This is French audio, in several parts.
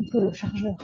un peu le chargeur.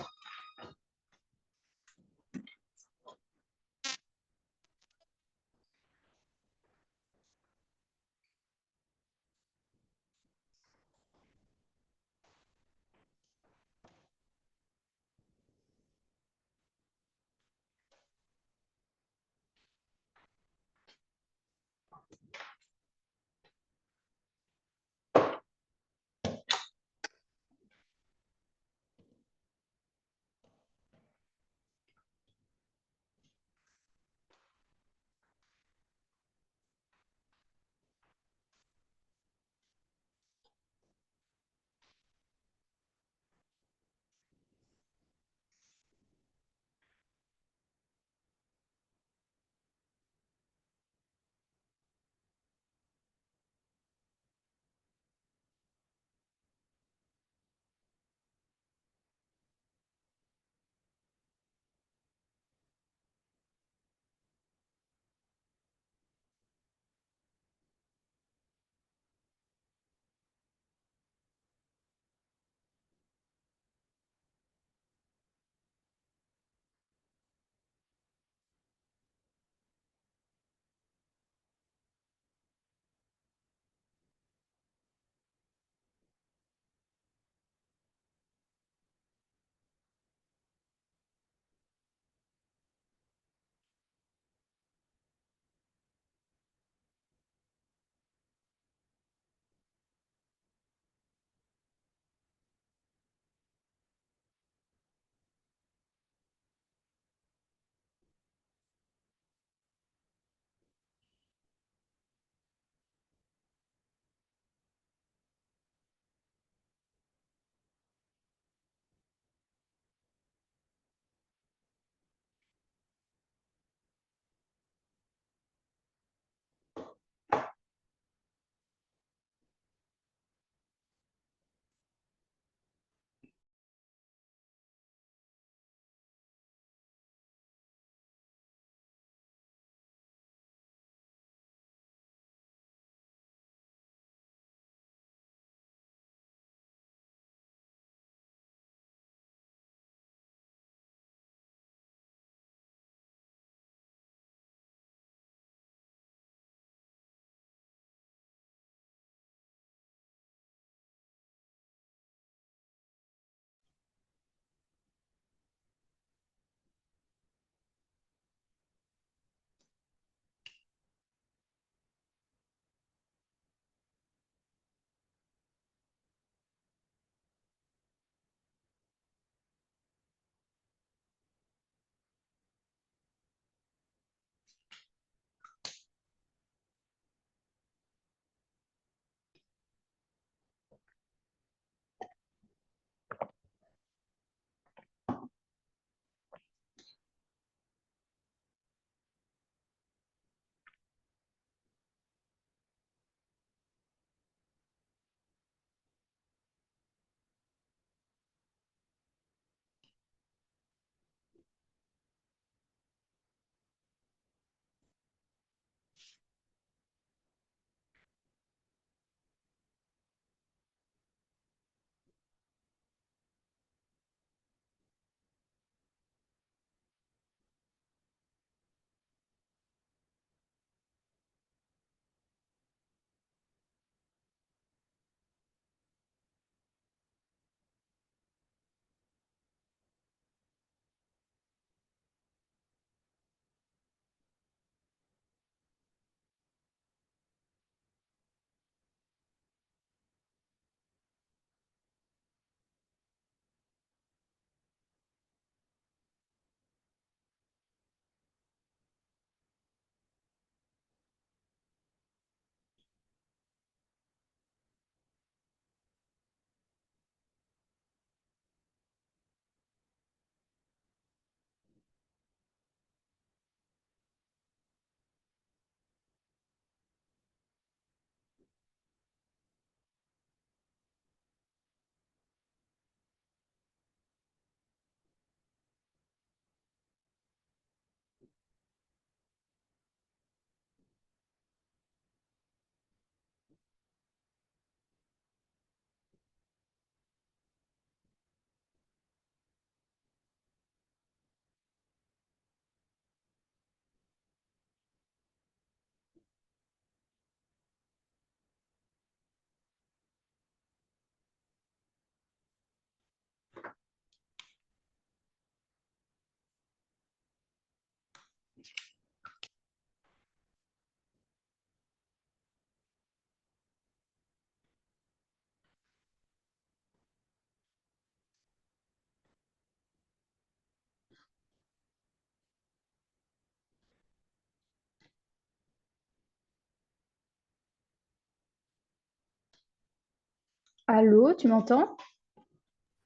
Allô, tu m'entends?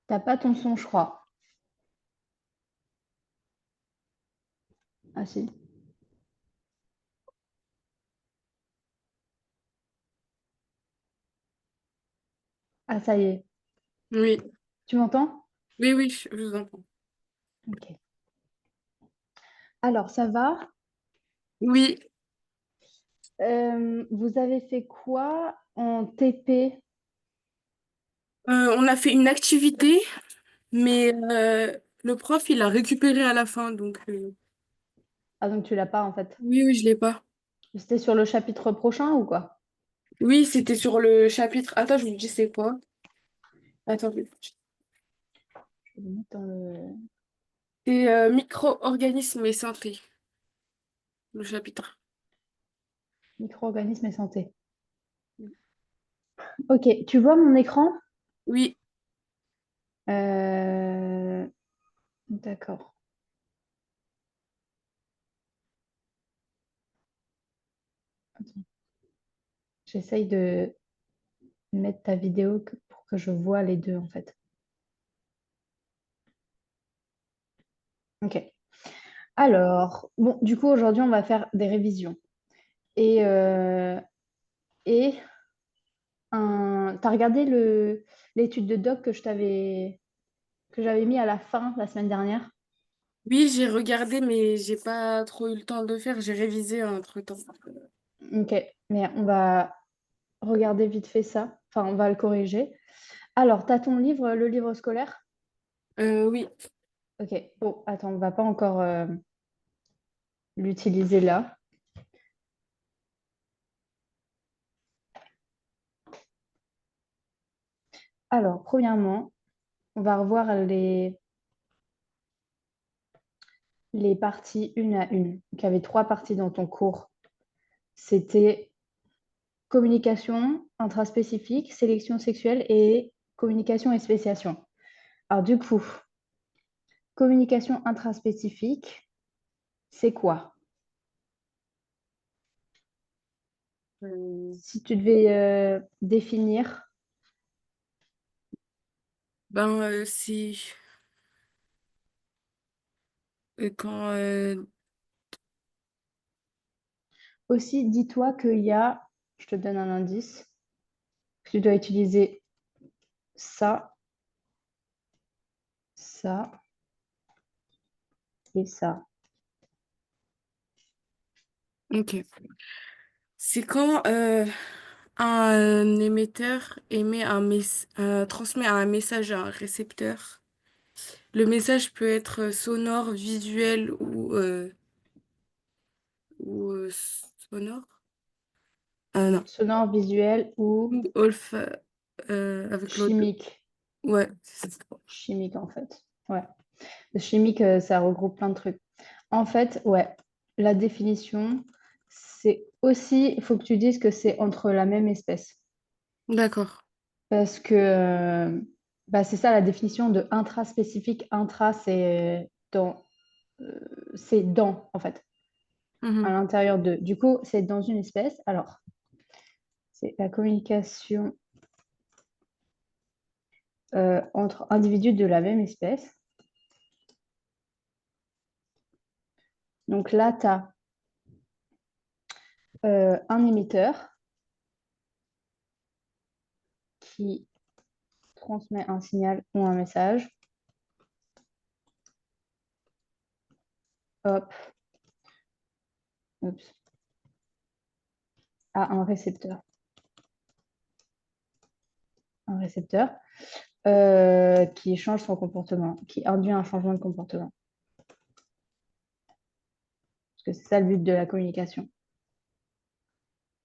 T'as pas ton son, je crois. Ah si. Ah ça y est. Oui, Tu m'entends? oui, oui, je vous entends. Ok. Alors, ça va? Oui, Vous avez fait quoi en TP? on a fait une activité, mais le prof, il a récupéré à la fin, donc Ah donc tu l'as pas en fait. oui, oui, je l'ai pas. C'était sur le chapitre prochain ou quoi? Oui, c'était sur le chapitre. Attends, je vous dis c'est quoi? Attends, Je vais le mettre dans le c'est micro-organismes et santé, le chapitre. micro-organismes et santé. Ok, tu vois mon écran? Oui, Euh, D'accord. Attends. J'essaye de mettre ta vidéo pour que je vois les deux en fait. Ok. Alors, bon, du coup, aujourd'hui, on va faire des révisions. Et t'as regardé l'étude de doc que j'avais mis à la fin la semaine dernière? oui, j'ai regardé, mais j'ai pas trop eu le temps de le faire. J'ai révisé entre-temps. Ok, mais on va regarder vite fait ça. Enfin, on va le corriger. Alors, t'as ton livre, le livre scolaire? Oui, Ok, bon, attends, on va pas encore l'utiliser là. Alors, premièrement, on va revoir les parties une à une. Donc, il y avait trois parties dans ton cours. C'était communication intraspécifique, sélection sexuelle et communication et spéciation. Alors du coup, communication intraspécifique, c'est quoi? euh, Si tu devais définir ben c'est quand aussi, dis-toi qu'il y a, je te donne un indice, que tu dois utiliser ça, ça et ça. ok. C'est quand un émetteur transmet un message à un récepteur. Le message peut être sonore, visuel ou sonore. Non. Sonore, visuel ou Ou avec l'autre. chimique. Ouais, c'est ça. Chimique en fait. Ouais. Le chimique, ça regroupe plein de trucs. En fait, ouais, la définition, c'est aussi, il faut que tu dises que c'est entre la même espèce. D'accord. Parce que bah, c'est ça la définition de intraspécifique. Intra, c'est dans, en fait, à Mhm. l'intérieur de. Du coup, c'est dans une espèce. Alors, c'est la communication entre individus de la même espèce. Donc là, tu as un émetteur qui transmet un signal ou un message. Hop, oups, à un récepteur qui change son comportement, qui induit un changement de comportement. Parce que c'est ça le but de la communication.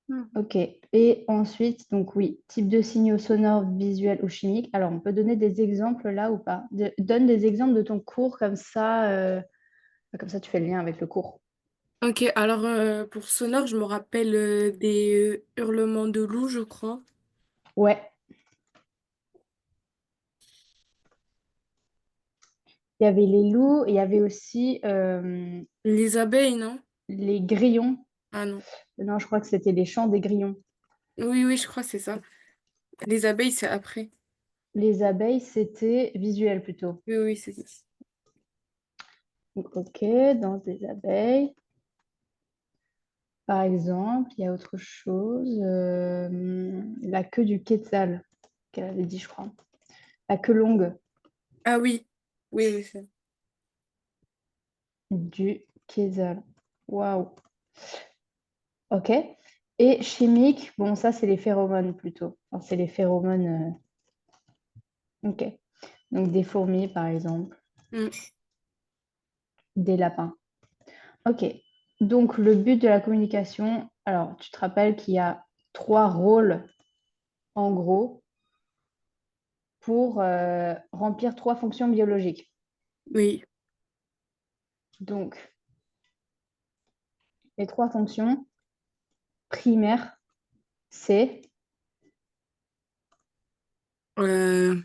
Mhm. Ok. Et ensuite, donc oui, type de signaux sonores, visuels ou chimiques. Alors, on peut donner des exemples là ou pas? Donne des exemples de ton cours, comme ça tu fais le lien avec le cours. Ok, alors pour sonore, je me rappelle des hurlements de loup, je crois. Ouais, il y avait les loups, il y avait aussi Les abeilles, non? les grillons. Ah non. Non, je crois que c'était les chants des grillons. Oui, oui, je crois que c'est ça. Les abeilles, c'est après. Les abeilles, c'était visuel plutôt. Oui, oui, c'est ça. Ok, danse des abeilles. Par exemple, il y a autre chose. La queue du quetzal, qu'elle avait dit, je crois. La queue longue Ah oui, oui, oui, c'est ça. du quetzal. Waouh. Ok. Et chimique, bon, ça, c'est les phéromones plutôt. Enfin, c'est les phéromones. Ok. Donc, des fourmis, par exemple, Mm. des lapins. Ok. Donc, le but de la communication, alors, tu te rappelles qu'il y a trois rôles, en gros, pour remplir trois fonctions biologiques. Oui. Donc, les trois fonctions primaires, c'est Euh,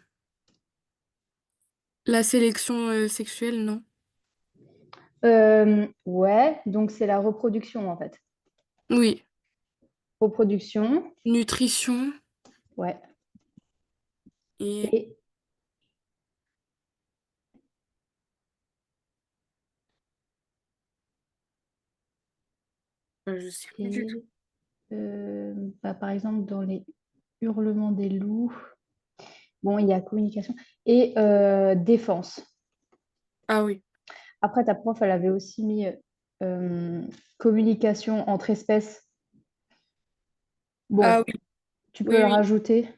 la sélection sexuelle, non? ouais, donc c'est la reproduction en fait. Oui. Reproduction, Nutrition ouais. et Et, je sais plus du tout. et bah, par exemple, dans les hurlements des loups, bon, il y a communication et défense. Ah oui. Après, ta prof, elle avait aussi mis communication entre espèces. Ah Bon, oui, tu peux oui, le oui. rajouter,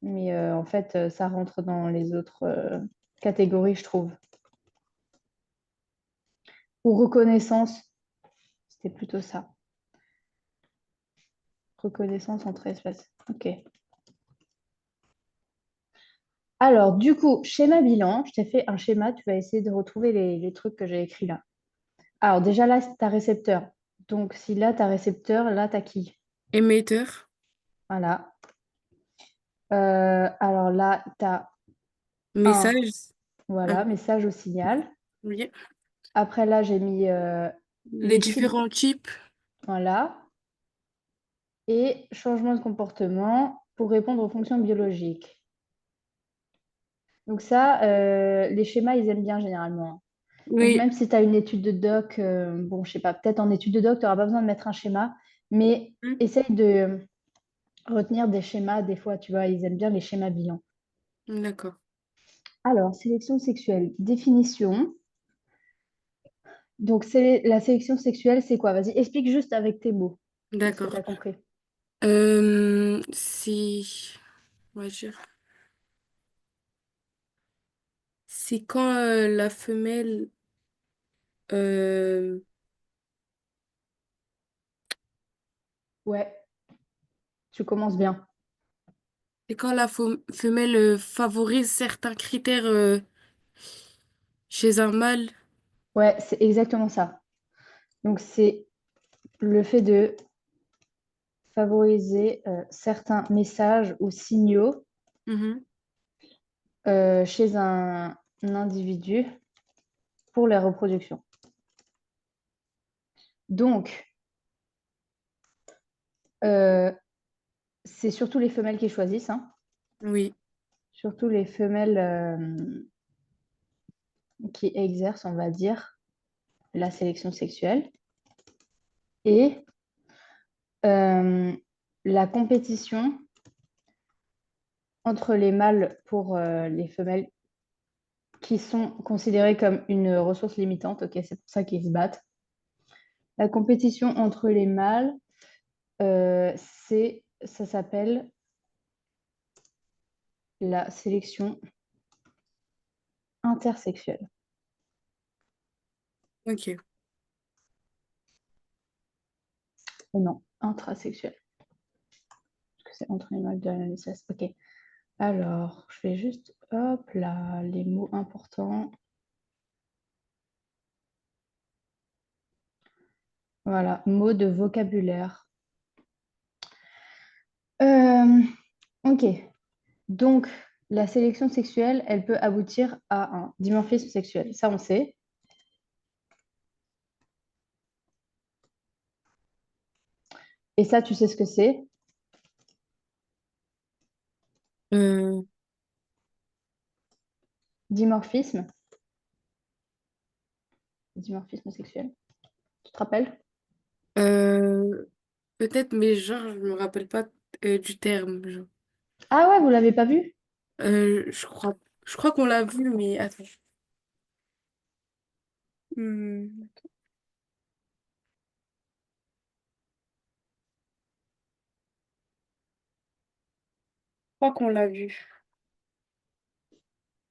mais en fait, ça rentre dans les autres catégories, je trouve. Ou reconnaissance, c'était plutôt ça. Reconnaissance entre espèces. Ok. Alors, du coup, schéma bilan, je t'ai fait un schéma, tu vas essayer de retrouver les trucs que j'ai écrits là. Alors, déjà là, tu as récepteur. Donc, si là, tu as récepteur, là, tu as qui? Émetteur. Voilà. Alors là, tu as un, Message. Ah, voilà, message au signal. oui. Après, là, j'ai mis Les les types, différents types. voilà, et changement de comportement pour répondre aux fonctions biologiques. Donc ça, les schémas, ils aiment bien généralement. Donc, Oui. même si tu as une étude de doc, bon, je sais pas, peut-être en étude de doc, tu n'auras pas besoin de mettre un schéma, mais Mm. essaye de retenir des schémas. Des fois, tu vois, ils aiment bien les schémas bilans. D'accord. Alors, sélection sexuelle, définition. Donc, c'est la sélection sexuelle, c'est quoi? Vas-y, explique juste avec tes mots ce que tu D'accord. as compris. C'est, on va dire, c'est quand la femelle, euh, Ouais, tu commences bien. c'est quand la femelle favorise certains critères chez un mâle. Ouais, c'est exactement ça. Donc, c'est le fait de favoriser certains messages ou signaux Mhm. chez un individu pour la reproduction. Donc, euh, c'est surtout les femelles qui choisissent, hein. Oui. Surtout les femelles qui exercent, on va dire, la sélection sexuelle. Et euh, la compétition entre les mâles pour les femelles qui sont considérées comme une ressource limitante, ok, c'est pour ça qu'ils se battent. La compétition entre les mâles, ça s'appelle la sélection intersexuelle. Ok. Ou non, intrasexuelle, parce que c'est entre les mâles de la même espèce. Ok. Alors, je vais juste, hop là, les mots importants. Voilà, mots de vocabulaire. Euh, ok, donc la sélection sexuelle, elle peut aboutir à un dimorphisme sexuel. Ça, on sait. Et ça, tu sais ce que c'est. Euh, Dimorphisme. Dimorphisme sexuel. Tu te rappelles? euh, peut-être, mais genre, je me rappelle pas du terme. Genre. Ah ouais, vous l'avez pas vu? Je crois, je crois qu'on l'a vu, mais attends. Je crois qu'on l'a vu.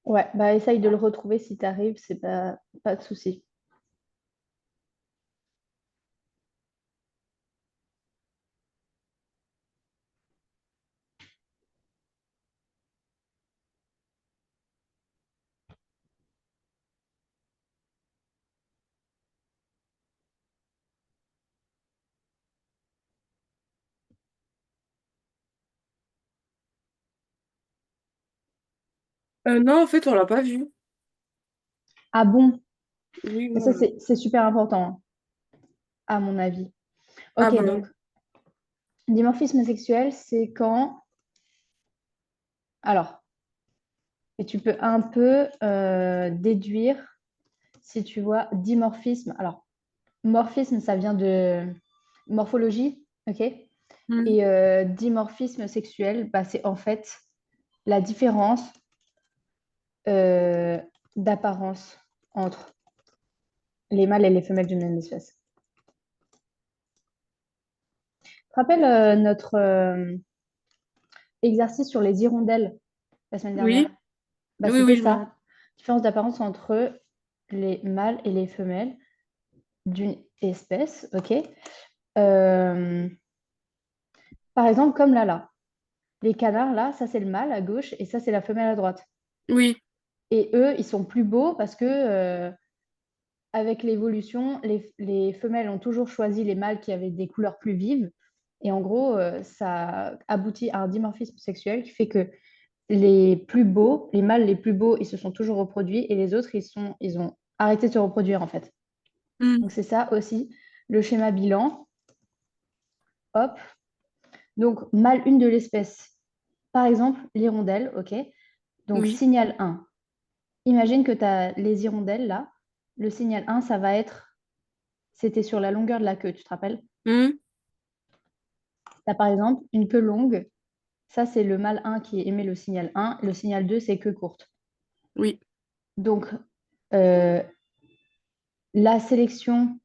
Ouais, bah essaye de le retrouver si t'arrives, c'est pas de souci. Non, en fait, on l'a pas vu. Ah bon? Oui, Mais ça, non. c'est super important, hein, à mon avis. Ah Ok, bah, donc, dimorphisme sexuel, c'est quand... Alors, et tu peux un peu déduire si tu vois dimorphisme. Alors, morphisme, ça vient de morphologie, ok? hmm, Et dimorphisme sexuel, bah, c'est en fait la différence euh, d'apparence entre les mâles et les femelles d'une même espèce. Tu te rappelles notre exercice sur les hirondelles la semaine dernière? oui, Bah, oui, c'était oui, je me rappelle. ça, différence d'apparence entre les mâles et les femelles d'une espèce, ok? Euh, Par exemple, comme là. Les canards, là, ça c'est le mâle à gauche et ça c'est la femelle à droite. Oui. Et eux, ils sont plus beaux parce que avec l'évolution, les femelles ont toujours choisi les mâles qui avaient des couleurs plus vives. Et en gros, ça aboutit à un dimorphisme sexuel qui fait que les plus beaux, les mâles les plus beaux, ils se sont toujours reproduits et les autres, ils ont arrêté de se reproduire en fait. Hmm, Donc c'est ça aussi le schéma bilan. Hop. Donc mâle une de l'espèce. Par exemple, l'hirondelle, ok. Donc oui. signal 1. Imagine que tu as les hirondelles là. Le signal 1, ça va être, c'était sur la longueur de la queue, tu te rappelles? Hmm, Tu as par exemple une queue longue. Ça, c'est le mâle 1 qui émet le signal 1. Le signal 2, c'est queue courte. oui. Donc, euh, la sélection,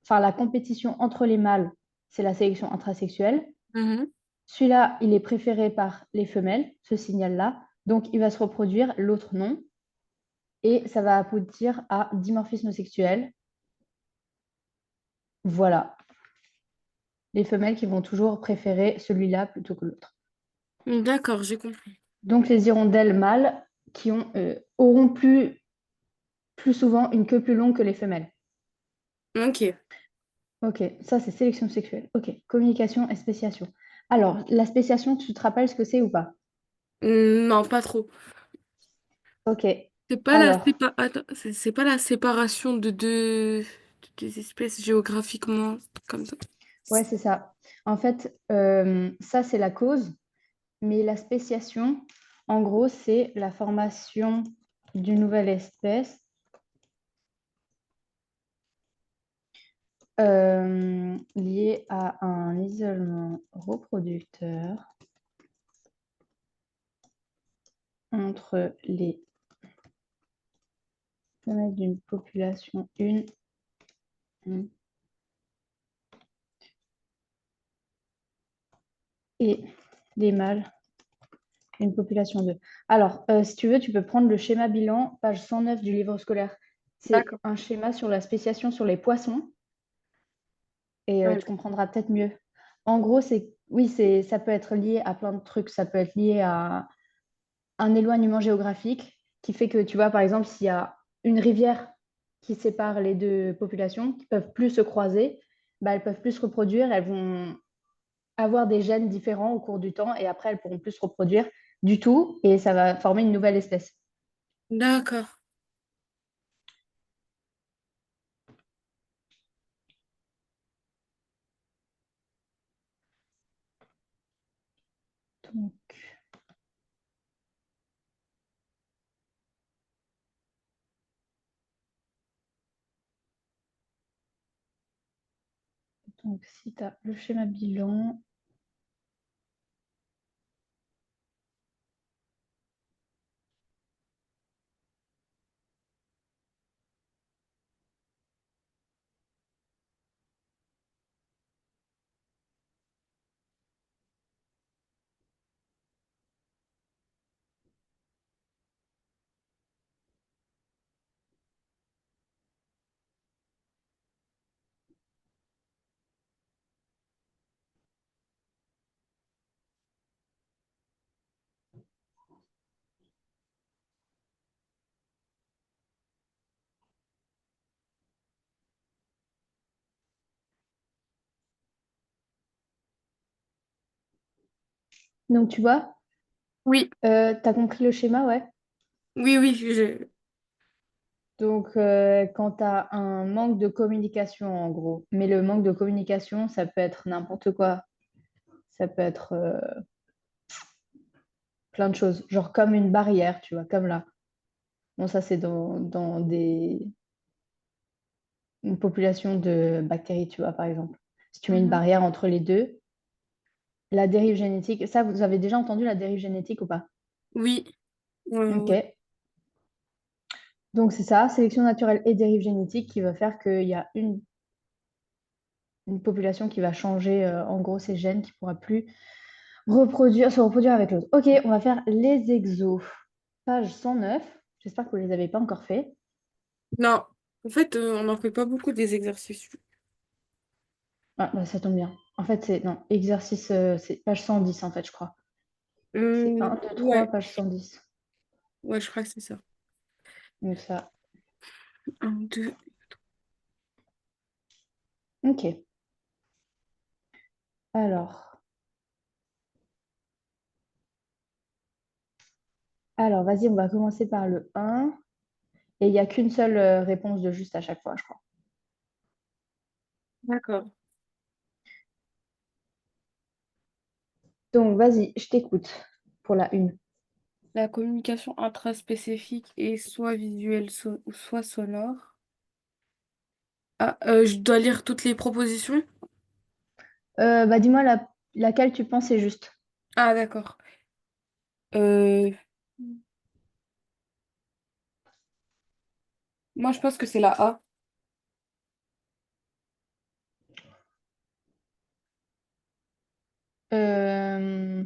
enfin la compétition entre les mâles, c'est la sélection intrasexuelle. Mhm. Celui-là, il est préféré par les femelles, ce signal-là. Donc, il va se reproduire, l'autre non. Et ça va aboutir à dimorphisme sexuel. Voilà. Les femelles qui vont toujours préférer celui-là plutôt que l'autre. D'accord, j'ai compris. Donc, les hirondelles mâles auront plus souvent une queue plus longue que les femelles. Ok. Ok, ça c'est sélection sexuelle. Ok, communication et spéciation. Alors, la spéciation, tu te rappelles ce que c'est ou pas? Non, pas trop. Ok, C'est pas la alors, Attends, c'est pas la séparation de deux espèces géographiquement comme ça. ouais, c'est ça. En fait, ça c'est la cause, mais la spéciation, en gros, c'est la formation d'une nouvelle espèce liée à un isolement reproducteur entre les femelles d'une population une et les mâles d'une population 2. Alors, si tu veux, tu peux prendre le schéma bilan, page 109 du livre scolaire. C'est D'accord. un schéma sur la spéciation sur les poissons et Ouais. tu comprendras peut-être mieux. En gros, oui, ça peut être lié à plein de trucs. Ça peut être lié à un éloignement géographique qui fait que, tu vois, par exemple, s'il y a une rivière qui sépare les deux populations, qui peuvent plus se croiser, bah, elles peuvent plus se reproduire, elles vont avoir des gènes différents au cours du temps et après, elles pourront plus se reproduire du tout et ça va former une nouvelle espèce. D'accord. Donc, Donc, si tu as le schéma bilan, donc tu vois, Oui, tu as compris le schéma, ouais. oui, oui, Donc, quand tu as un manque de communication, en gros, mais le manque de communication, ça peut être n'importe quoi. Ça peut être plein de choses, genre comme une barrière, tu vois, comme là. Bon, ça, c'est dans une population de bactéries, tu vois, par exemple. Si tu mets une Mhm. barrière entre les deux, la dérive génétique, ça, vous avez déjà entendu la dérive génétique ou pas? Oui, Ok. ouais. Donc, c'est ça, sélection naturelle et dérive génétique qui va faire qu'il y a une population qui va changer, en gros, ses gènes, qui ne pourra plus se reproduire avec l'autre. Ok, on va faire les exos. Page 109. J'espère que vous ne les avez pas encore fait. Non, en fait, on n'en fait pas beaucoup des exercices. Ah, bah, ça tombe bien. En fait, c'est non, exercice, c'est page 110, en fait, je crois. C'est un 2 3 Ouais, page 110. ouais, je crois que c'est ça. Donc ça, Un, deux. ok. Alors, alors vas-y, on va commencer par le un. Et il n'y a qu'une seule réponse de juste à chaque fois, je crois. D'accord. Donc, vas-y, je t'écoute pour la une. La communication intraspécifique est soit visuelle, ou soit sonore. Ah, je dois lire toutes les propositions? Bah, dis-moi laquelle tu penses est juste. Ah, d'accord. Euh, Moi, je pense que c'est la A. Euh,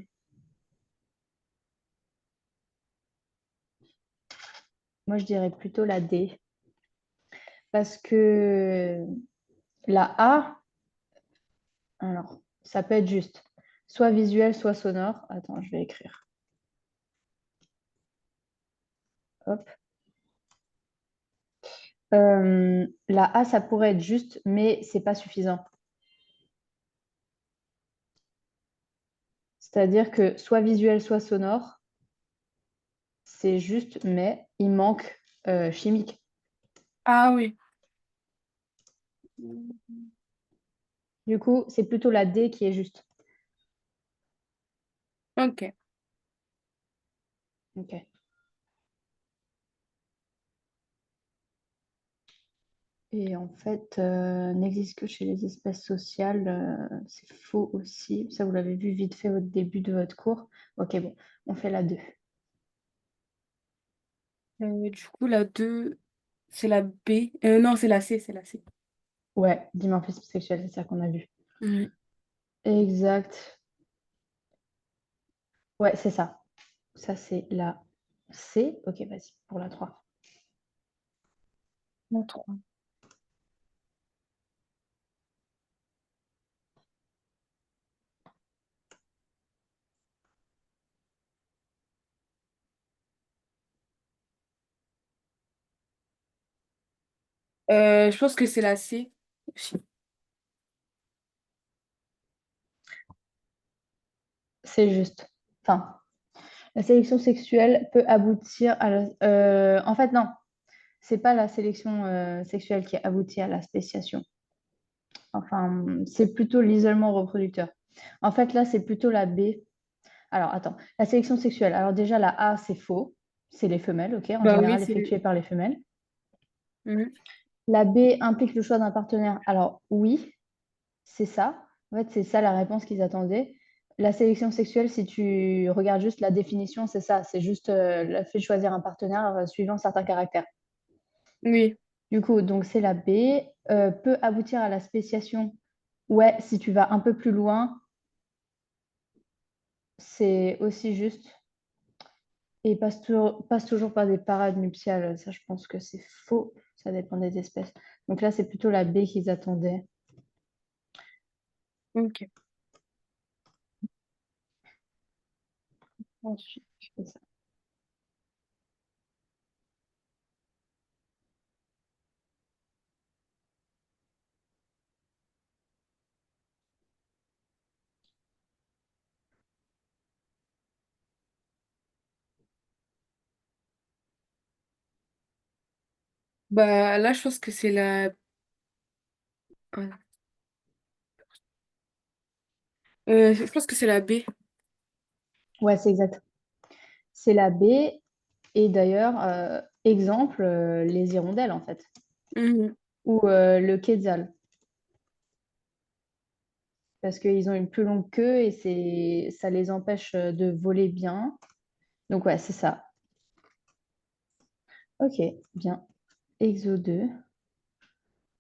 Moi, je dirais plutôt la D. Parce que la A, alors, ça peut être juste. Soit visuel, soit sonore. Attends, je vais écrire. Hop. La A, ça pourrait être juste, mais c'est pas suffisant. C'est-à-dire que soit visuel, soit sonore, c'est juste, mais il manque chimique. Ah oui. Du coup, c'est plutôt la D qui est juste. Ok. Ok. Et en fait, n'existe que chez les espèces sociales, c'est faux aussi. Ça, vous l'avez vu vite fait au début de votre cours. Ok, bon, on fait la 2. Du coup, la 2 c'est la B. Non, c'est la C, c'est la C. Ouais, dimorphisme sexuel, c'est ça qu'on a vu. Oui. Exact. Ouais, c'est ça. Ça, c'est la C. Ok, vas-y, pour la 3. La 3. Je pense que c'est la C aussi. C'est juste. Enfin, la sélection sexuelle peut aboutir à en fait, non, c'est pas la sélection sexuelle qui aboutit à la spéciation. Enfin, c'est plutôt l'isolement reproducteur. En fait, là, c'est plutôt la B. Alors, attends. La sélection sexuelle. Alors, déjà, la A, c'est faux. C'est les femelles, ok, en Bah oui, général c'est... effectuée par les femelles. Mhm. La B implique le choix d'un partenaire. Alors, oui, c'est ça. En fait, c'est ça la réponse qu'ils attendaient. La sélection sexuelle, si tu regardes juste la définition, c'est ça. C'est juste le fait de choisir un partenaire suivant certains caractères. Oui. Du coup, donc c'est la B. Peut aboutir à la spéciation. Ouais, si tu vas un peu plus loin, c'est aussi juste. Et passe toujours par des parades nuptiales. Ça, je pense que c'est faux. Ça dépend des espèces. Donc là, c'est plutôt la B qu'ils attendaient. Ok. Ensuite. C'est ça. Bah là, je pense que c'est la. Je pense que c'est la B. Ouais, c'est exact. C'est la B. Et d'ailleurs, exemple, les hirondelles, en fait. Mhm. Ou le quetzal. Parce qu'ils ont une plus longue queue et ça les empêche de voler bien. Donc ouais, c'est ça. Ok, bien. Exo 2.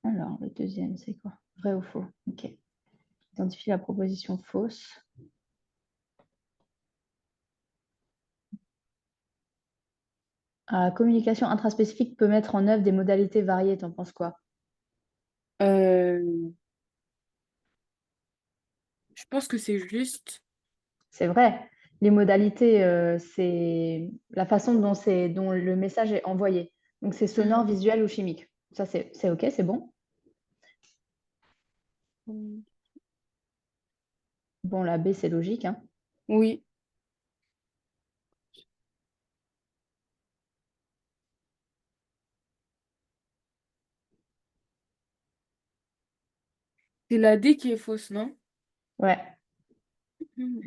Alors, le deuxième, c'est quoi? Vrai ou faux? Ok. Identifie la proposition fausse. Communication intraspécifique peut mettre en œuvre des modalités variées. T'en penses quoi? Euh, je pense que c'est juste. C'est vrai. Les modalités, c'est la façon dont le message est envoyé. Donc, c'est sonore, Mhm. visuel ou chimique. Ça, c'est OK, c'est bon. Bon, la B, c'est logique, hein. Oui. C'est la D qui est fausse, non? Ouais. Mhm.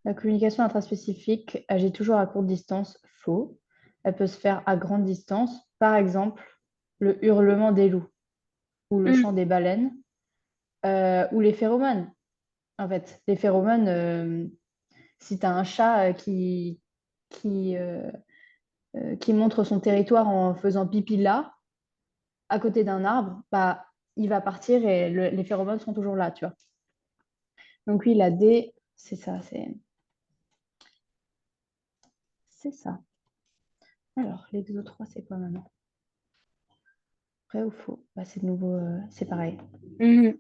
La communication intraspécifique agit toujours à courte distance. Faux. Elle peut se faire à grande distance. Par exemple, le hurlement des loups ou le chant Mhm. des baleines ou les phéromones. En fait, les phéromones, si tu as un chat qui, euh, qui montre son territoire en faisant pipi là, à côté d'un arbre, bah, il va partir et les phéromones sont toujours là, tu vois. Donc oui, la D, c'est ça, c'est ça. Alors, l'exo 3, c'est quoi maintenant? Vrai ou faux? Bah, c'est de nouveau, c'est pareil. Mhm.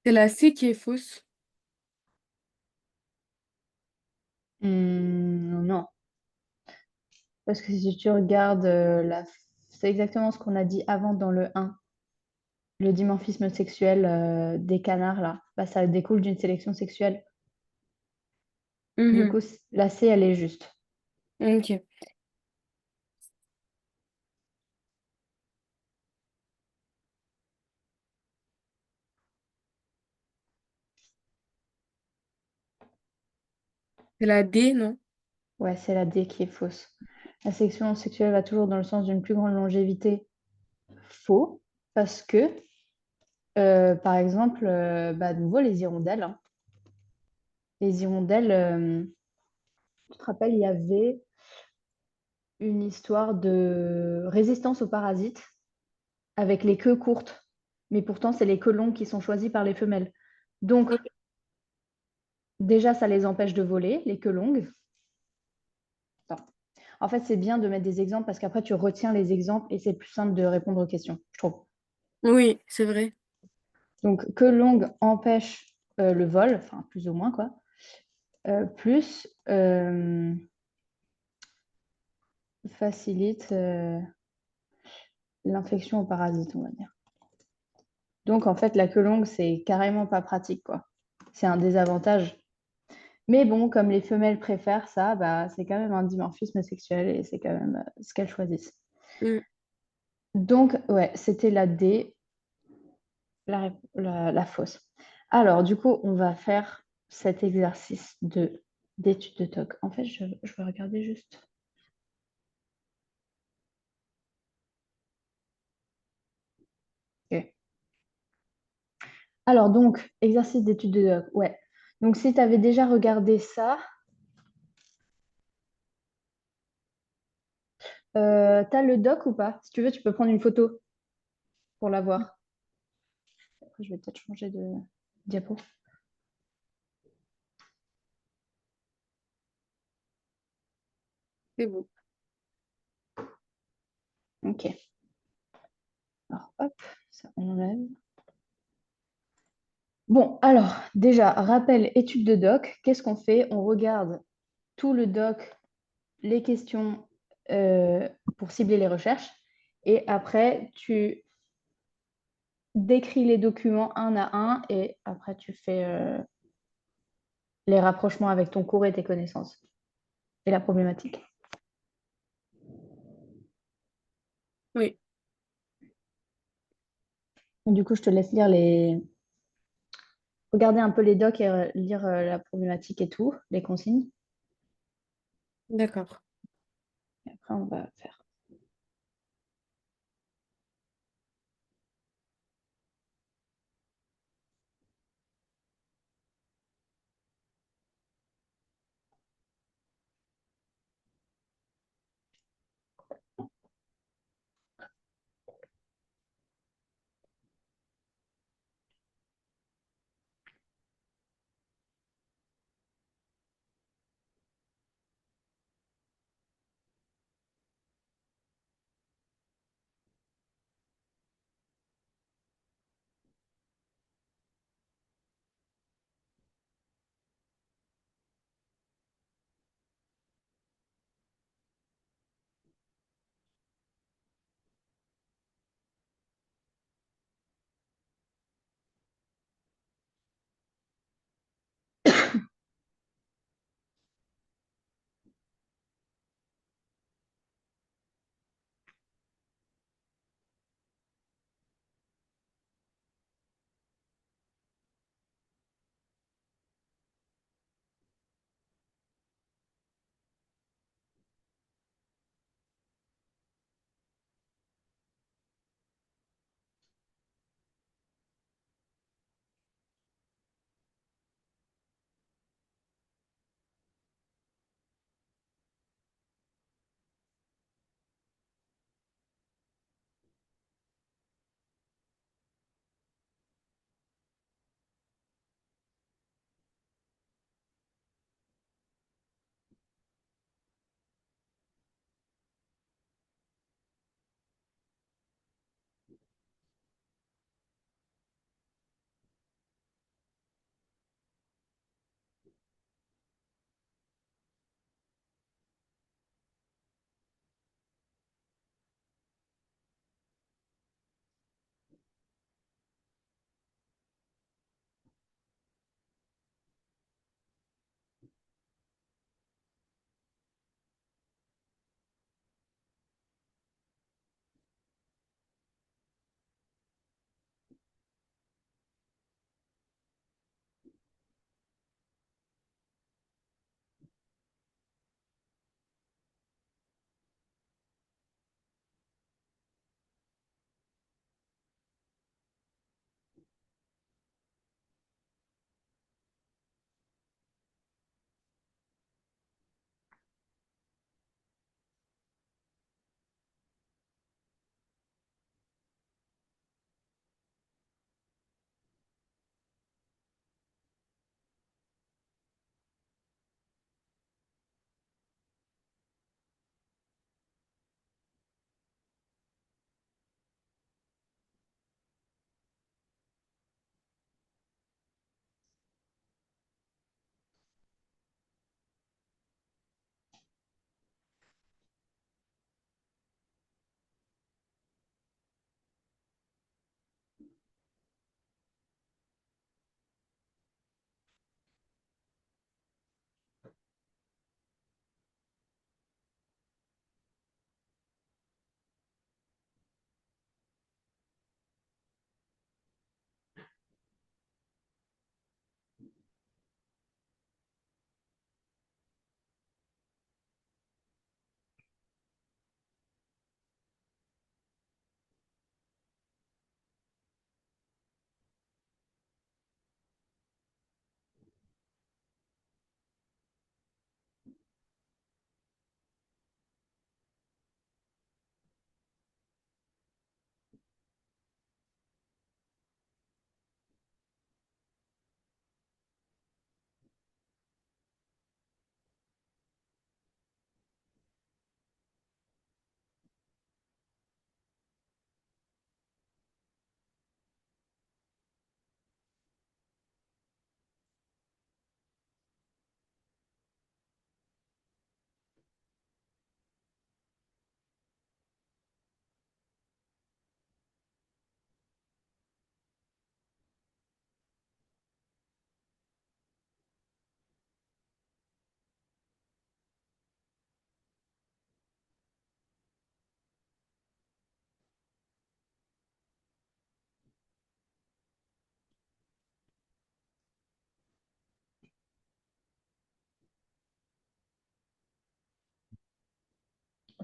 C'est la C qui est fausse. Non, parce que si tu regardes, c'est exactement ce qu'on a dit avant dans le 1, le dimorphisme sexuel des canards, là. Bah, ça découle d'une sélection sexuelle. Du Mhm. coup, la C, elle est juste. Ok. C'est la D, non? Ouais, c'est la D qui est fausse. La sélection sexuelle va toujours dans le sens d'une plus grande longévité. Faux, parce que, par exemple, bah, de nouveau, les hirondelles, hein. Les hirondelles, tu te rappelles, il y avait une histoire de résistance aux parasites avec les queues courtes. Mais pourtant, c'est les queues longues qui sont choisies par les femelles. Donc, Oui. déjà, ça les empêche de voler, les queues longues. Attends. En fait, c'est bien de mettre des exemples parce qu'après, tu retiens les exemples et c'est plus simple de répondre aux questions, je trouve. Oui, c'est vrai. Donc, queue longue empêche le vol, enfin, plus ou moins, quoi. Plus facilite l'infection aux parasites, on va dire. Donc, en fait, la queue longue, c'est carrément pas pratique, quoi. C'est un désavantage. Mais bon, comme les femelles préfèrent ça, bah, c'est quand même un dimorphisme sexuel et c'est quand même ce qu'elles choisissent. Mm. Donc, ouais, c'était la D, la fausse. Alors, du coup, on va faire cet exercice d'étude de TOC. En fait, je vais regarder juste. Ok. Alors, donc, exercice d'étude de TOC. Ouais. Donc, si tu avais déjà regardé ça, tu as le doc ou pas? Si tu veux, tu peux prendre une photo pour la voir. Après, je vais peut-être changer de diapo. C'est bon. Ok. Alors, hop, ça on enlève. Bon, alors, déjà, rappel, étude de doc. Qu'est-ce qu'on fait? On regarde tout le doc, les questions pour cibler les recherches. Et après, tu décris les documents un à un et après, tu fais les rapprochements avec ton cours et tes connaissances et la problématique. Oui, Du coup, je te laisse lire regarder un peu les docs et lire la problématique et tout, les consignes. d'accord. Et après, on va faire.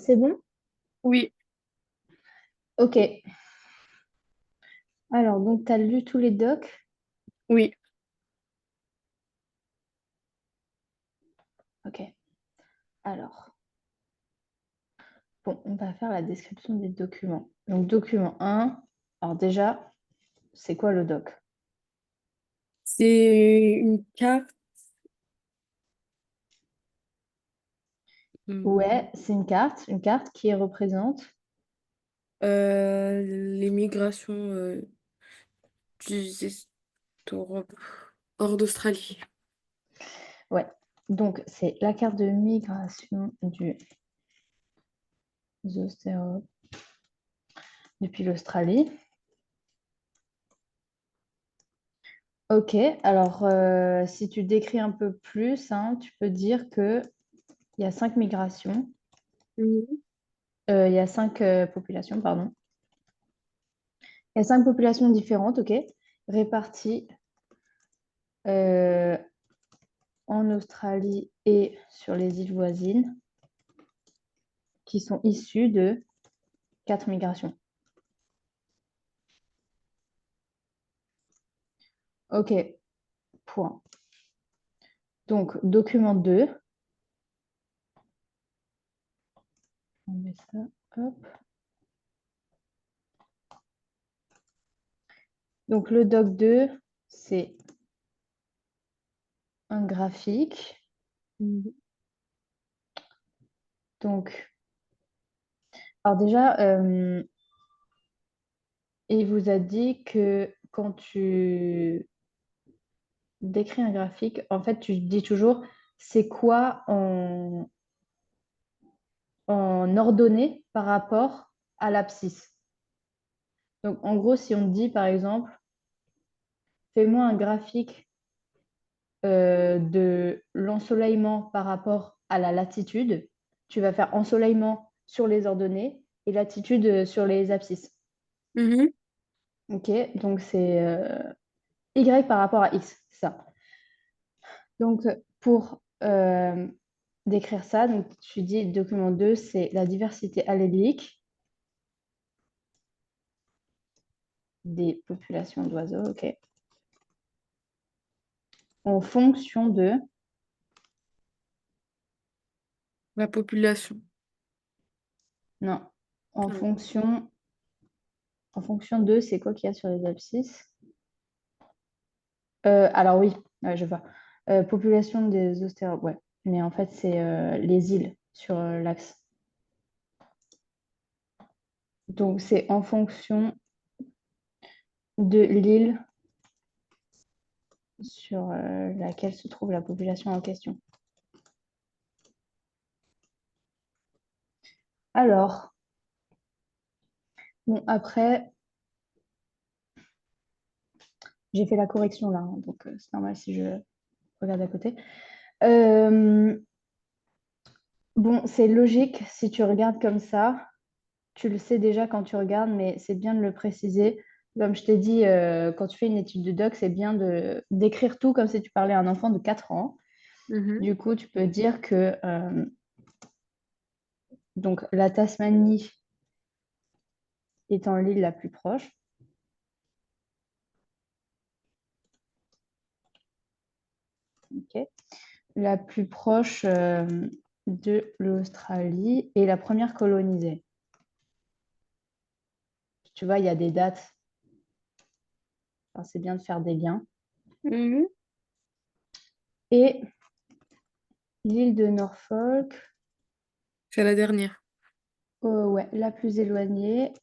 C'est bon? Oui, Ok. Alors, donc, tu as lu tous les docs? oui. Ok. Alors, bon, on va faire la description des documents. Donc, document 1. Alors déjà, c'est quoi le doc? C'est une carte. Ouais, c'est une carte qui représente. Les migrations du Est Europe, hors d'Australie. Ouais. Donc, c'est la carte de migration du zostéro depuis l'Australie. Ok, alors si tu décris un peu plus, hein, tu peux dire qu'il y a 5 migrations, Mhm. il y a 5 populations, pardon. Il y a 5 populations différentes, ok, réparties euh, en Australie et sur les îles voisines, qui sont issues de 4 migrations. Ok, point. Donc, document 2. On met ça, hop. Donc, le doc 2, c'est un graphique. Mhm. Donc, alors déjà, il vous a dit que quand tu décris un graphique, en fait, tu dis toujours c'est quoi en ordonnée par rapport à l'abscisse. Donc, en gros, si on te dit, par exemple, fais-moi un graphique de l'ensoleillement par rapport à la latitude, tu vas faire ensoleillement sur les ordonnées et latitude sur les abscisses. Mhm. OK, donc c'est Y par rapport à X, c'est ça. Donc, pour décrire ça, donc, tu dis document 2, c'est la diversité allélique des populations d'oiseaux, ok, en fonction de... La population. Non, en Mhm. fonction, en fonction de, c'est quoi qu'il y a sur les abscisses? Alors oui, ouais, je vois. Population des ostérops, ouais. Mais en fait, c'est les îles sur l'axe. Donc, c'est en fonction de l'île sur laquelle se trouve la population en question. Alors, bon, après, j'ai fait la correction là, hein, donc c'est normal si je regarde à côté. Euh, bon, c'est logique si tu regardes comme ça. Tu le sais déjà quand tu regardes, mais c'est bien de le préciser. Comme je t'ai dit, quand tu fais une étude de doc, c'est bien de d'écrire tout comme si tu parlais à un enfant de 4 ans. Mhm. Du coup, tu peux dire que donc, la Tasmanie étant l'île la plus proche, ok, la plus proche de l'Australie et la première colonisée. Tu vois, il y a des dates. Enfin, c'est bien de faire des liens. Mhm. Et l'île de Norfolk, C'est la dernière. ouais, la plus éloignée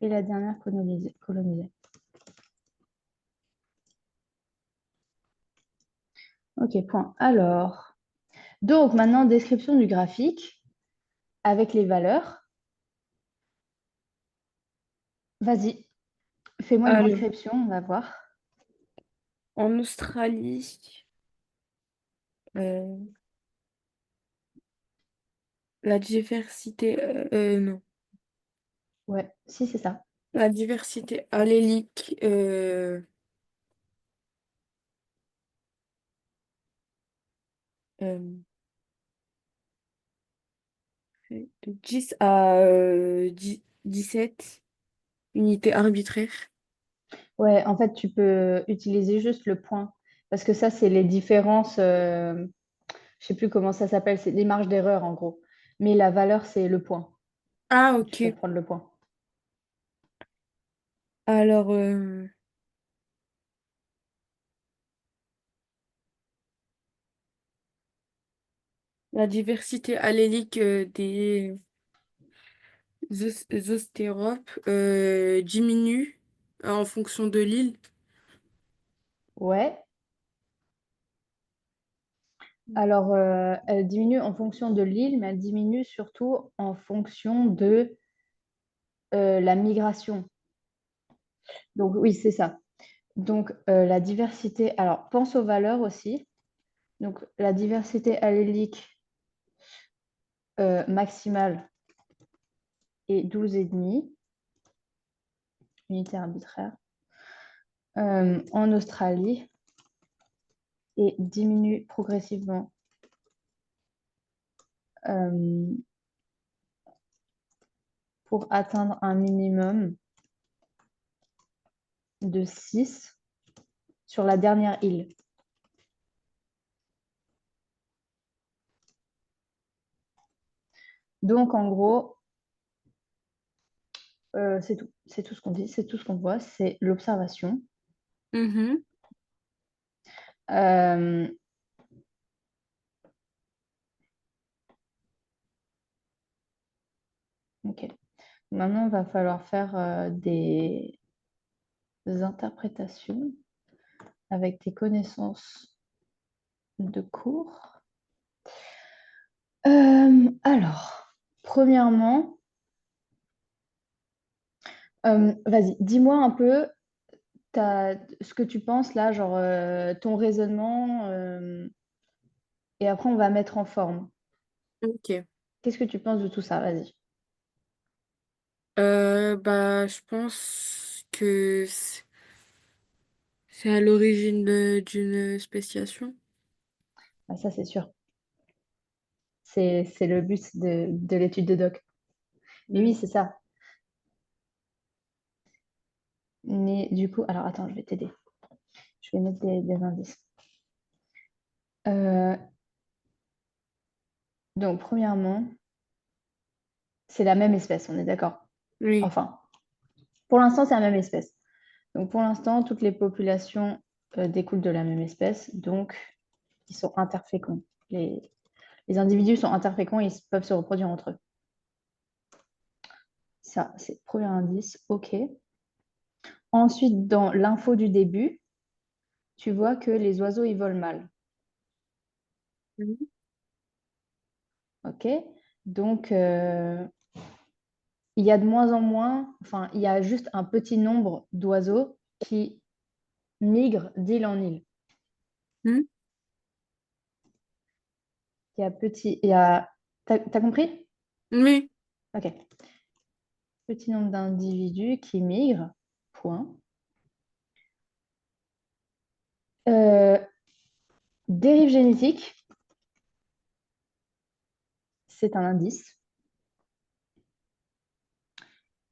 et la dernière colonisée. Ok, point. Alors, donc maintenant, description du graphique avec les valeurs. Vas-y, fais-moi une Alors, description, on va voir. en Australie, euh, la diversité, non, Ouais, si, c'est ça. la diversité allélique euh, De 10 à 17 unités arbitraires. Ouais, en fait, tu peux utiliser juste le point. Parce que ça, c'est les différences. Je sais plus comment ça s'appelle. C'est les marges d'erreur, en gros. Mais la valeur, c'est le point. Ah, Tu peux ok. prendre le point. Alors, la diversité allélique des zostéropes diminue en fonction de l'île. Ouais. Alors, elle diminue en fonction de l'île, mais elle diminue surtout en fonction de la migration. Donc, oui, c'est ça. Donc, la diversité. Alors, pense aux valeurs aussi. Donc, la diversité allélique maximale est 12,5 unités arbitraires en Australie et diminue progressivement euh, pour atteindre un minimum de 6 sur la dernière île. Donc, en gros, c'est tout. C'est tout ce qu'on dit, c'est tout ce qu'on voit, c'est l'observation. Mhm. Euh, ok. Maintenant, il va falloir faire des interprétations avec tes connaissances de cours. Alors, premièrement, vas-y, dis-moi un peu ce que tu penses là, genre ton raisonnement, et après on va mettre en forme. Ok. Qu'est-ce que tu penses de tout ça? Vas-y. Bah, je pense que c'est à l'origine d'une spéciation. Ah, ça, c'est sûr. C'est le but de l'étude de doc. Mais oui, Mhm. c'est ça. Mais du coup, alors attends, je vais t'aider. Je vais mettre des indices. Euh, donc, premièrement, c'est la même espèce, on est d'accord? Oui. Enfin, pour l'instant, c'est la même espèce. Donc, pour l'instant, toutes les populations découlent de la même espèce, donc ils sont interféconds. Les individus sont interféconds et ils peuvent se reproduire entre eux. Ça, c'est le premier indice. OK. Ensuite, dans l'info du début, tu vois que les oiseaux, ils volent mal. Mhm. OK. Donc, il y a de moins en moins, enfin, il y a juste un petit nombre d'oiseaux qui migrent d'île en île. Mhm. Il y a petit, il y a... T'as compris? Oui. OK. Petit nombre d'individus qui migrent, point. Euh, Dérive génétique, c'est un indice.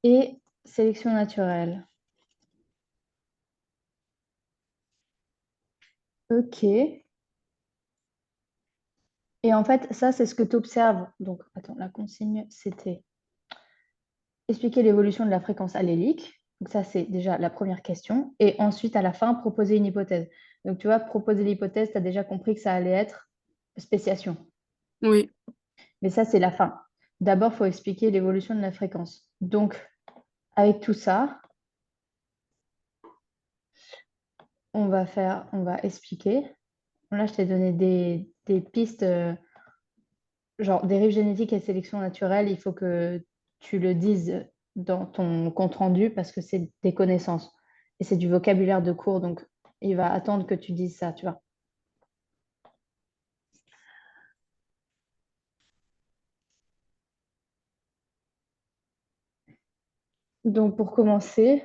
Et sélection naturelle. OK. Et en fait, ça, c'est ce que tu observes. Donc, attends, la consigne, c'était expliquer l'évolution de la fréquence allélique. Donc, ça, c'est déjà la première question. Et ensuite, à la fin, proposer une hypothèse. Donc, tu vois, proposer l'hypothèse, tu as déjà compris que ça allait être spéciation. Oui. Mais ça, c'est la fin. D'abord, il faut expliquer l'évolution de la fréquence. Donc, avec tout ça, on va expliquer. Là, je t'ai donné des pistes, genre dérive génétique et sélection naturelle. Il faut que tu le dises dans ton compte-rendu parce que c'est des connaissances et c'est du vocabulaire de cours. Donc, il va attendre que tu dises ça, tu vois. Donc, pour commencer,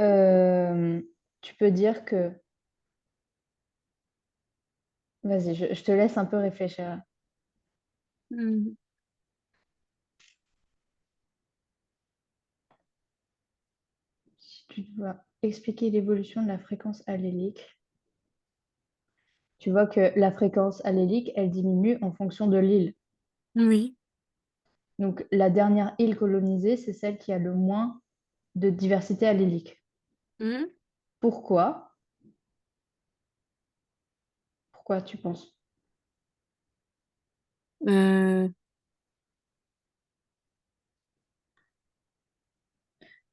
euh, tu peux dire que... Vas-y, je te laisse un peu réfléchir. Mhm. tu dois expliquer l'évolution de la fréquence allélique. Tu vois que la fréquence allélique, elle diminue en fonction de l'île. Oui. Donc, la dernière île colonisée, c'est celle qui a le moins de diversité allélique. Mhm. Pourquoi? Pourquoi tu penses? Euh,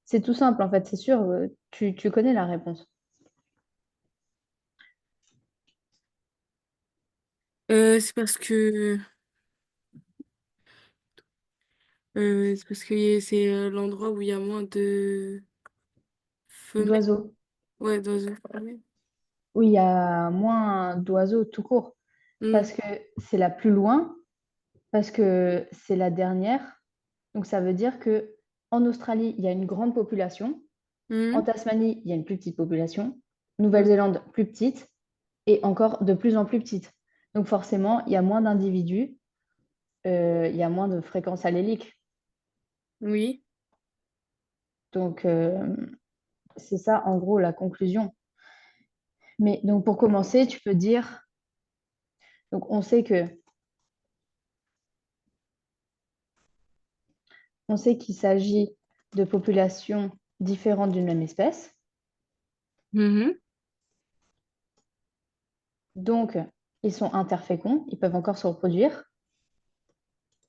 C'est tout simple, en fait, c'est sûr, tu connais la réponse. c'est parce que c'est l'endroit où il y a moins de femelles. D'oiseaux. Ouais, d'oiseaux. Ouais. Oui, il y a moins d'oiseaux tout court, Mm. parce que c'est la plus loin, parce que c'est la dernière. Donc, ça veut dire que en Australie, il y a une grande population. En Mm. Tasmanie, il y a une plus petite population. Mm. Nouvelle-Zélande, plus petite. Et encore de plus en plus petite. Donc, forcément, il y a moins d'individus, il y a moins de fréquences alléliques. Oui. Donc, c'est ça, en gros, la conclusion. Mais donc, pour commencer, tu peux dire, donc, on sait qu'il s'agit de populations différentes d'une même espèce. Mhm. Donc, ils sont interféconds, ils peuvent encore se reproduire.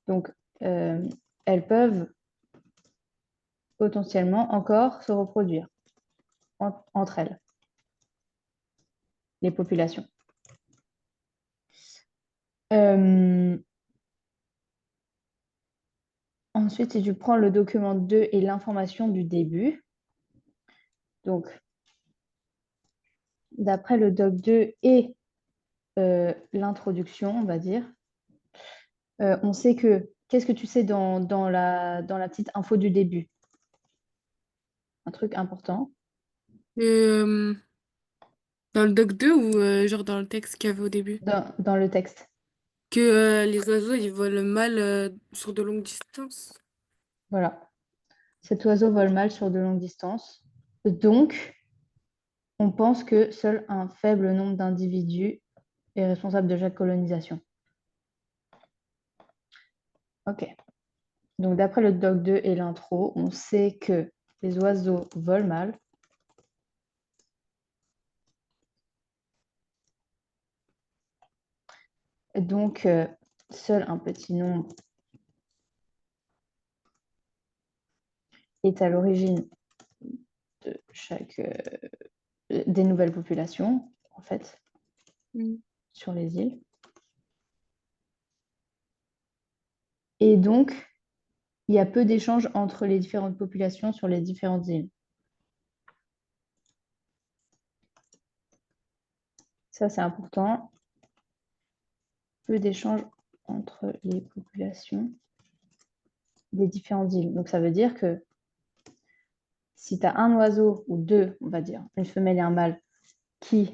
Donc, euh, elles peuvent potentiellement encore se reproduire entre elles, les populations. Euh, Ensuite, si tu prends le document 2 et l'information du début, donc d'après le doc 2 et l'introduction, on va dire, on sait que, qu'est-ce que tu sais dans la petite info du début? Un truc important. Euh, Dans le doc 2 ou genre dans le texte qu'il y avait au début? Dans le texte. Que les oiseaux, ils volent mal sur de longues distances. Voilà. Cet oiseau vole mal sur de longues distances. Donc, on pense que seul un faible nombre d'individus est responsable de chaque colonisation. OK. Donc, d'après le doc 2 et l'intro, on sait que les oiseaux volent mal. Donc, seul un petit nombre est à l'origine de des nouvelles populations, en fait, Mm. sur les îles. Et donc, il y a peu d'échanges entre les différentes populations sur les différentes îles. Ça, c'est important. Peu d'échanges entre les populations des différentes îles. Donc, ça veut dire que si tu as un oiseau ou deux, on va dire, une femelle et un mâle, qui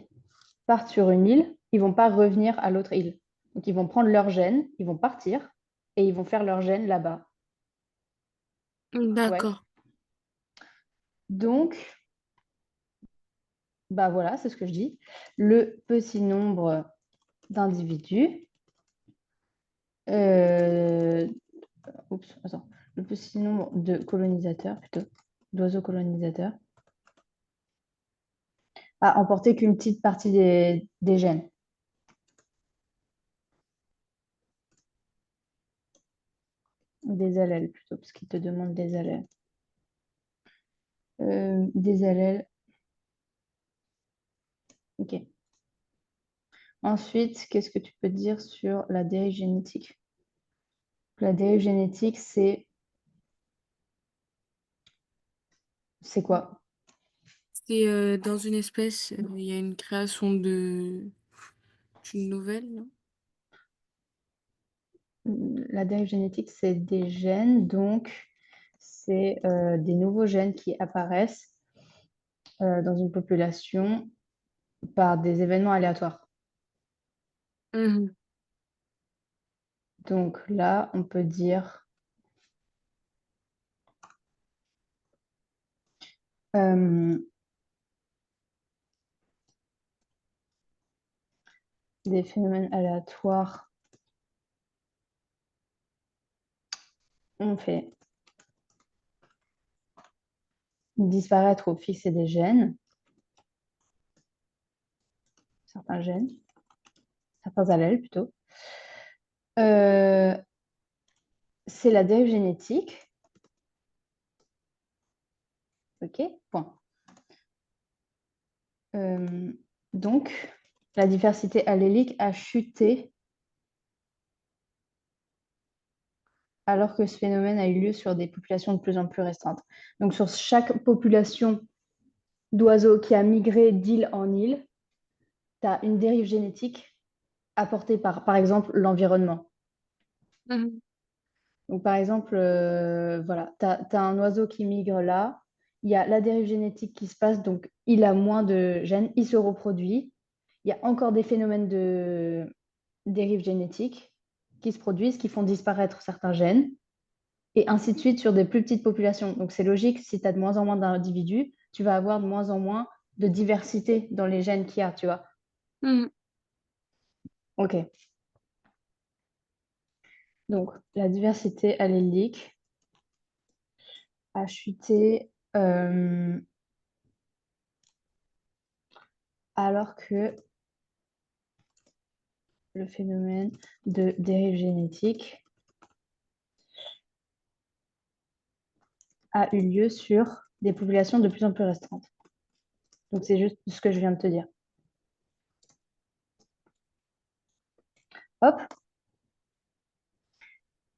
partent sur une île, ils ne vont pas revenir à l'autre île. Donc, ils vont prendre leur gène, ils vont partir et ils vont faire leur gène là-bas. Ouais. D'accord. Donc, bah voilà, c'est ce que je dis. Le petit nombre d'individus, euh, attends, le petit nombre de colonisateurs, plutôt, d'oiseaux colonisateurs, a emporté qu'une petite partie des gènes. Des allèles plutôt, parce qu'il te demande des allèles. Des allèles, ok. Ensuite, qu'est-ce que tu peux dire sur la dérive génétique? La dérive génétique, c'est quoi? C'est dans une espèce, il y a une création d'une nouvelle, non? La dérive génétique, c'est des gènes, donc c'est des nouveaux gènes qui apparaissent dans une population par des événements aléatoires. Mhm. Donc là, on peut dire Euh, des phénomènes aléatoires ont fait disparaître ou fixer des gènes, certains gènes, certains allèles plutôt. C'est la dérive génétique. OK, point. Donc, la diversité allélique a chuté alors que ce phénomène a eu lieu sur des populations de plus en plus restreintes. Donc, sur chaque population d'oiseaux qui a migré d'île en île, tu as une dérive génétique apportée par exemple, l'environnement. Mhm. Donc, par exemple, voilà, tu as un oiseau qui migre là, il y a la dérive génétique qui se passe, donc il a moins de gènes, il se reproduit. Il y a encore des phénomènes de dérive génétique qui se produisent, qui font disparaître certains gènes, et ainsi de suite sur des plus petites populations. Donc, c'est logique, si tu as de moins en moins d'individus, tu vas avoir de moins en moins de diversité dans les gènes qu'il y a, tu vois. Mhm. OK. Donc, la diversité allélique a chuté alors que le phénomène de dérive génétique a eu lieu sur des populations de plus en plus restreintes. Donc, c'est juste ce que je viens de te dire. Hop.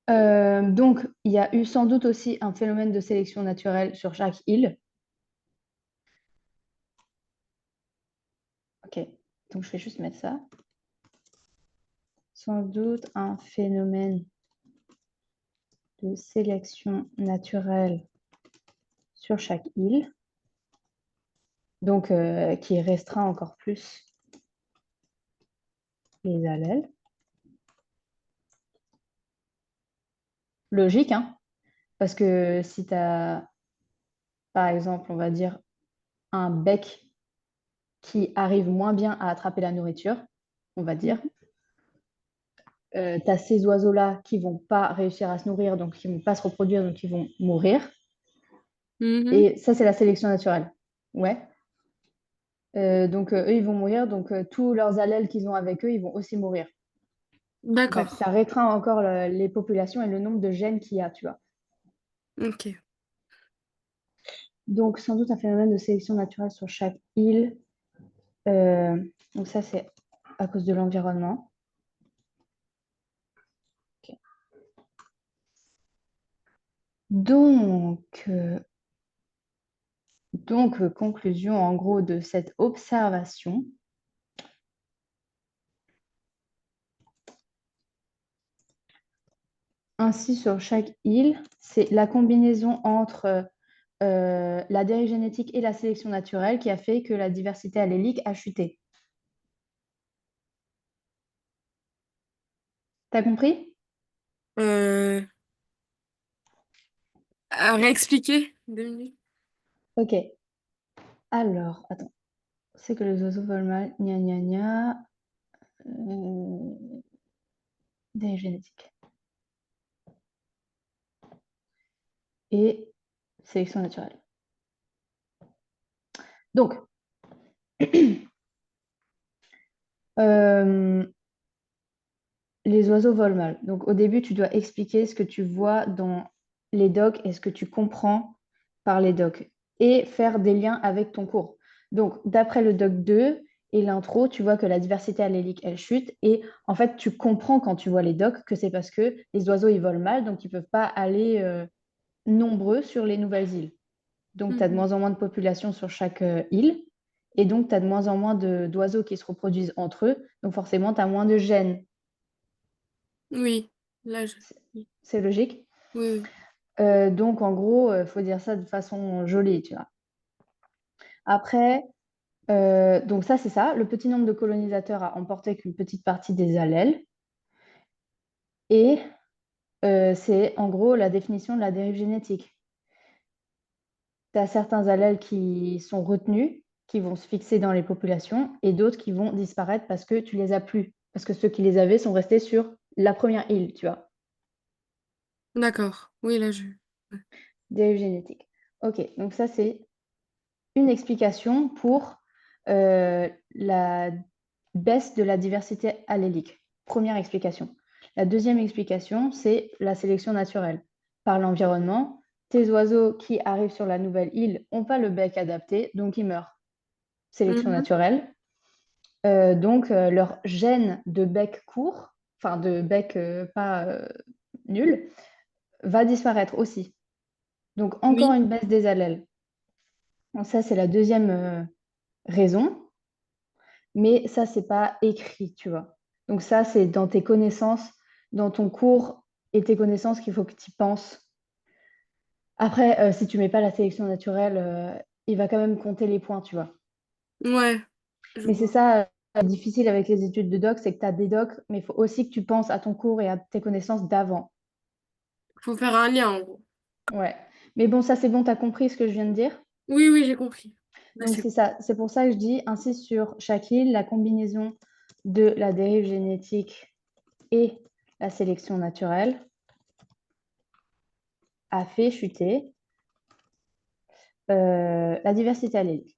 Donc, il y a eu sans doute aussi un phénomène de sélection naturelle sur chaque île. OK, donc je vais juste mettre ça. Sans doute un phénomène de sélection naturelle sur chaque île, donc qui restreint encore plus les allèles. Logique, hein, parce que si tu as, par exemple, on va dire, un bec qui arrive moins bien à attraper la nourriture, on va dire, tu as ces oiseaux-là qui vont pas réussir à se nourrir, donc qui vont pas se reproduire, donc ils vont mourir. Mhm. Et ça, c'est la sélection naturelle. Ouais. Donc, eux, ils vont mourir. Donc, tous leurs allèles qu'ils ont avec eux, ils vont aussi mourir. Bref, D'accord. ça restreint encore les populations et le nombre de gènes qu'il y a, tu vois. Ok. Donc, sans doute un phénomène de sélection naturelle sur chaque île. Euh, donc, ça, c'est à cause de l'environnement. Ok. Donc, conclusion en gros de cette observation. Ainsi, sur chaque île, c'est la combinaison entre la dérive génétique et la sélection naturelle qui a fait que la diversité allélique a chuté. T'as compris? Euh, à réexpliquer 2 minutes. Ok. Alors, attends. C'est que les oiseaux volent mal. Gna gna gna. Dérive génétique. Et sélection naturelle. Donc, euh, les oiseaux volent mal. Donc, au début, tu dois expliquer ce que tu vois dans les docs et ce que tu comprends par les docs et faire des liens avec ton cours. Donc, d'après le doc 2 et l'intro, tu vois que la diversité allélique, elle chute. Et en fait, tu comprends quand tu vois les docs que c'est parce que les oiseaux, ils volent mal, donc ils ne peuvent pas aller nombreux sur les nouvelles îles. Donc, tu as de Mhm. moins en moins de population sur chaque île. Et donc, tu as de moins en moins d'oiseaux qui se reproduisent entre eux. Donc, forcément, tu as moins de gènes. Oui. Là, oui, C'est logique. oui. Donc, en gros, il faut dire ça de façon jolie, tu vois. Après, donc ça, c'est ça. Le petit nombre de colonisateurs a emporté qu'une petite partie des allèles. Et c'est en gros la définition de la dérive génétique. tu as certains allèles qui sont retenus, qui vont se fixer dans les populations, et d'autres qui vont disparaître parce que tu les as plus. Parce que ceux qui les avaient sont restés sur la première île, tu vois. D'accord. Oui, là, je... ouais. Dérive génétique. Ok, donc ça, c'est une explication pour la baisse de la diversité allélique. Première explication. La deuxième explication, c'est la sélection naturelle. Par l'environnement, tes oiseaux qui arrivent sur la nouvelle île n'ont pas le bec adapté, donc ils meurent. Sélection Mhm. naturelle. Donc, leur gène de bec court, enfin de bec pas nul, va disparaître aussi. Donc, encore Oui, une baisse des allèles. Donc, ça, c'est la deuxième raison. Mais ça, c'est pas écrit, tu vois. Donc ça, c'est dans tes connaissances, dans ton cours et tes connaissances qu'il faut que tu y penses. Après, si tu mets pas la sélection naturelle, il va quand même compter les points, tu vois. ouais, je Mais c'est vois. ça, difficile avec les études de doc, c'est que tu as des docs, mais il faut aussi que tu penses à ton cours et à tes connaissances d'avant. Faut faire un lien, en gros. Ouais. Mais bon, ça, c'est bon, tu as compris ce que je viens de dire. Oui, oui, j'ai compris. Bah, Donc c'est... c'est ça, c'est pour ça que je dis ainsi sur chaque île, la combinaison de la dérive génétique et la sélection naturelle a fait chuter la diversité allélique.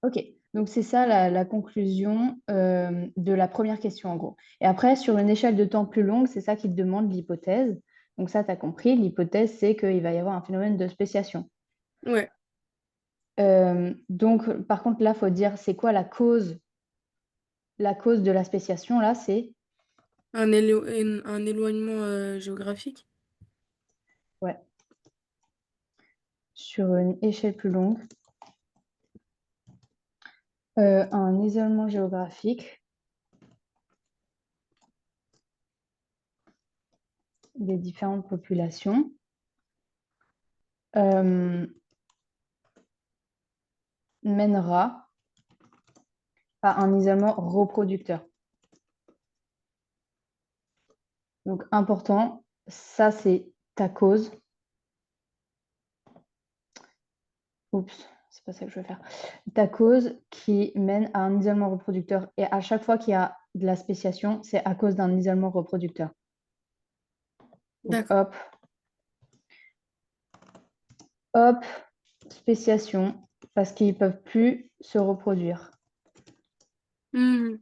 Ok, donc c'est ça la conclusion de la première question en gros. Et après, sur une échelle de temps plus longue, c'est ça qui te demande l'hypothèse. Donc ça, tu as compris, l'hypothèse, c'est qu'il va y avoir un phénomène de spéciation. Ouais. Donc, par contre, là, il faut dire, c'est quoi la cause? La cause de la spéciation, là, c'est, Un éloignement géographique. ouais, sur une échelle plus longue, un isolement géographique des différentes populations. euh, Mènera à un isolement reproducteur. Donc, important, ça, c'est ta cause. Oups, c'est pas ça que je veux faire. Ta cause qui mène à un isolement reproducteur. Et à chaque fois qu'il y a de la spéciation, c'est à cause d'un isolement reproducteur. Donc, D'accord. hop, hop, spéciation, parce qu'ils ne peuvent plus se reproduire. Mhm.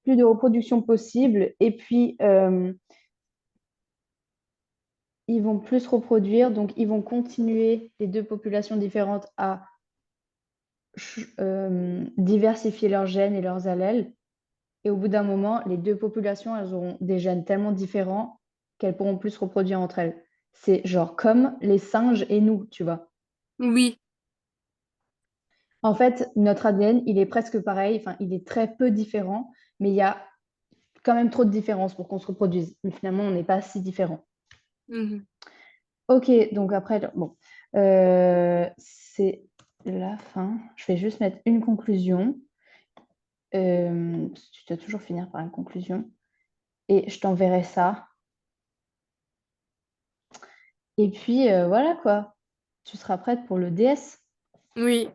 Plus de reproduction possible. Et puis, ils vont plus se reproduire. Donc, ils vont continuer, les deux populations différentes, à diversifier leurs gènes et leurs allèles. Et au bout d'un moment, les deux populations, elles auront des gènes tellement différents qu'elles pourront plus se reproduire entre elles. C'est genre comme les singes et nous, tu vois. Oui. En fait, notre ADN, il est presque pareil, enfin, il est très peu différent, mais il y a quand même trop de différences pour qu'on se reproduise. Mais finalement, on n'est pas si différents. Mhm. Ok, donc après, bon, c'est la fin. Je vais juste mettre une conclusion. Tu dois toujours finir par une conclusion. Et je t'enverrai ça. Et puis, voilà quoi. Tu seras prête pour le DS. Oui.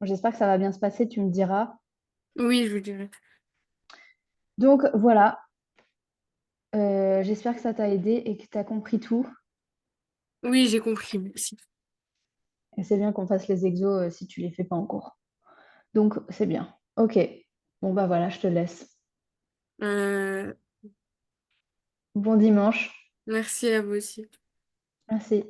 Bon, j'espère que ça va bien se passer, tu me diras. Oui, je vous dirai. Donc voilà, j'espère que ça t'a aidé et que tu as compris tout. Oui, j'ai compris. Merci. Et c'est bien qu'on fasse les exos si tu les fais pas en cours. Donc c'est bien. Ok. Bon bah voilà, je te laisse. Euh, Bon dimanche. Merci à vous aussi. Merci.